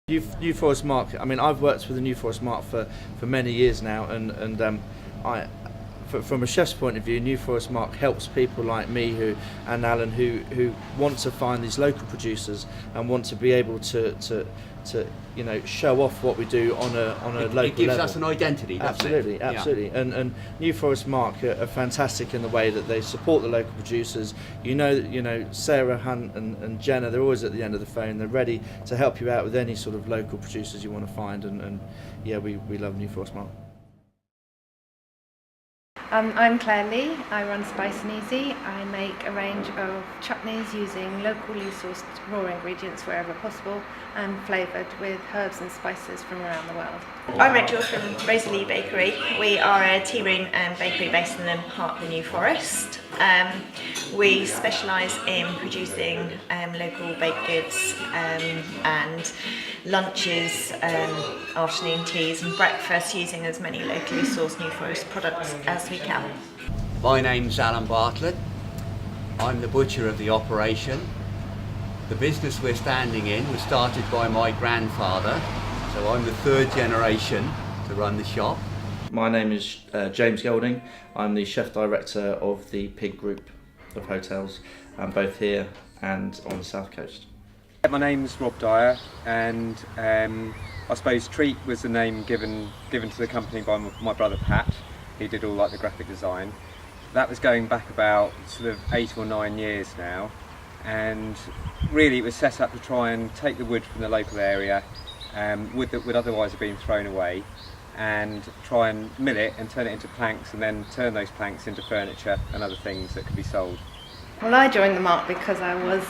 New Forest Marque. I mean, I've worked with the New Forest Marque for many years now, and from a chef's point of view, New Forest Marque helps people like me and Alan who want to find these local producers and want to be able to show off what we do on a local level. It gives us an identity, doesn't absolutely, it? Absolutely. Yeah. And New Forest Marque are fantastic in the way that they support the local producers. Sarah, Hunt and Jenna, they're always at the end of the phone. They're ready to help you out with any sort of local producers you want to find. And yeah, we love New Forest Marque. I'm Claire Lee. I run Spice and Easy. I make a range of chutneys using locally sourced raw ingredients wherever possible and flavoured with herbs and spices from around the world. I'm Rachel from Rosalie Bakery. We are a tea room and bakery based in the heart of the New Forest. We specialise in producing local baked goods and lunches, afternoon teas and breakfast using as many locally sourced New Forest products as we can. My name's Alan Bartlett. I'm the butcher of the operation. The business we're standing in was started by my grandfather, so I'm the third generation to run the shop. My name is James Golding. I'm the chef director of the Pig Group of hotels, both here and on the South Coast. My name's Rob Dyer, and I suppose Treat was the name given to the company by my brother Pat. He did all the graphic design. That was going back about sort of 8 or 9 years now, and really it was set up to try and take the wood from the local area, wood that would otherwise have been thrown away, and try and mill it and turn it into planks, and then turn those planks into furniture and other things that could be sold. Well, I joined the Marque because I was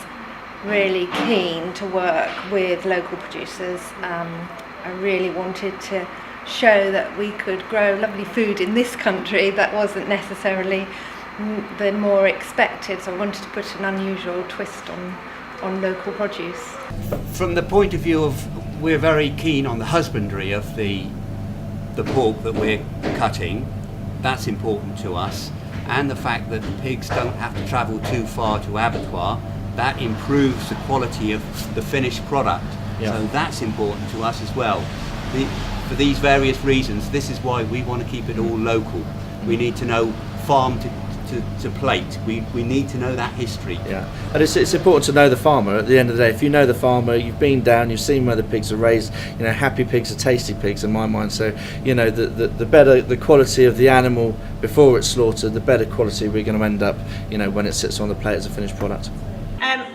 really keen to work with local producers. I really wanted to show that we could grow lovely food in this country that wasn't necessarily the more expected, so I wanted to put an unusual twist on local produce. From the point of view of, we're very keen on the husbandry of the pork that we're cutting. That's important to us, and the fact that the pigs don't have to travel too far to abattoir. That improves the quality of the finished product. Yeah. So that's important to us as well. For these various reasons, this is why we want to keep it all local. We need to know farm to plate. We need to know that history. Yeah, and it's important to know the farmer. At the end of the day, if you know the farmer, you've been down, you've seen where the pigs are raised. Happy pigs are tasty pigs in my mind. So the better the quality of the animal before it's slaughtered, the better quality we're going to end up. When it sits on the plate as a finished product.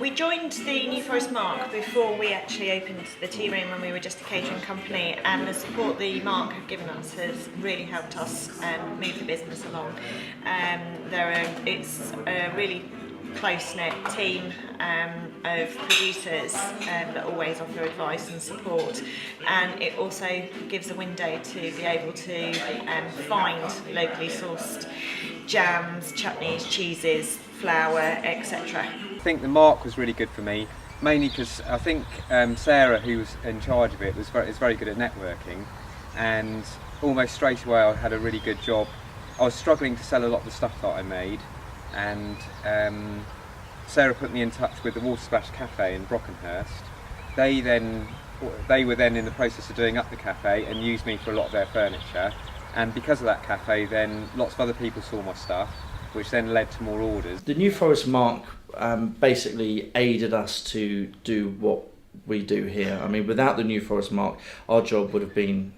We joined the New Forest Marque before we actually opened the tea room, when we were just a catering company, and the support the Marque have given us has really helped us move the business along. It's a really close-knit team of producers that always offer advice and support, and it also gives a window to be able to find locally sourced jams, chutneys, cheeses, flour, etc. I think the Marque was really good for me, mainly because I think Sarah, who was in charge of it, is very good at networking, and almost straight away I had a really good job. I was struggling to sell a lot of the stuff that I made, and Sarah put me in touch with the Water Splash Cafe in Brockenhurst. They were then in the process of doing up the cafe and used me for a lot of their furniture, and because of that cafe then lots of other people saw my stuff, which then led to more orders. The New Forest Marque basically aided us to do what we do here. I mean, without the New Forest Marque, our job would have been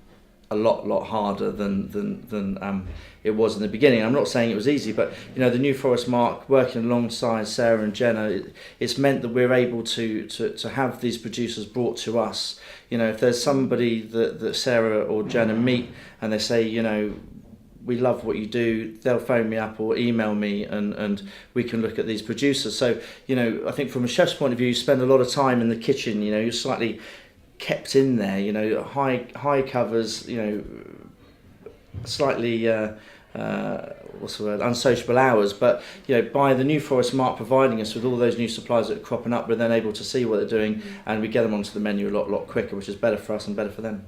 a lot harder than it was in the beginning. I'm not saying it was easy, but the New Forest Marque, working alongside Sarah and Jenna, it's meant that we're able to have these producers brought to us. If there's somebody that Sarah or Jenna meet and they say, we love what you do, they'll phone me up or email me, and we can look at these producers. So I think from a chef's point of view, you spend a lot of time in the kitchen. You're slightly kept in there, high covers, slightly what's the word, unsociable hours, but by the New Forest Marque providing us with all those new supplies that are cropping up, we're then able to see what they're doing, and we get them onto the menu a lot quicker, which is better for us and better for them.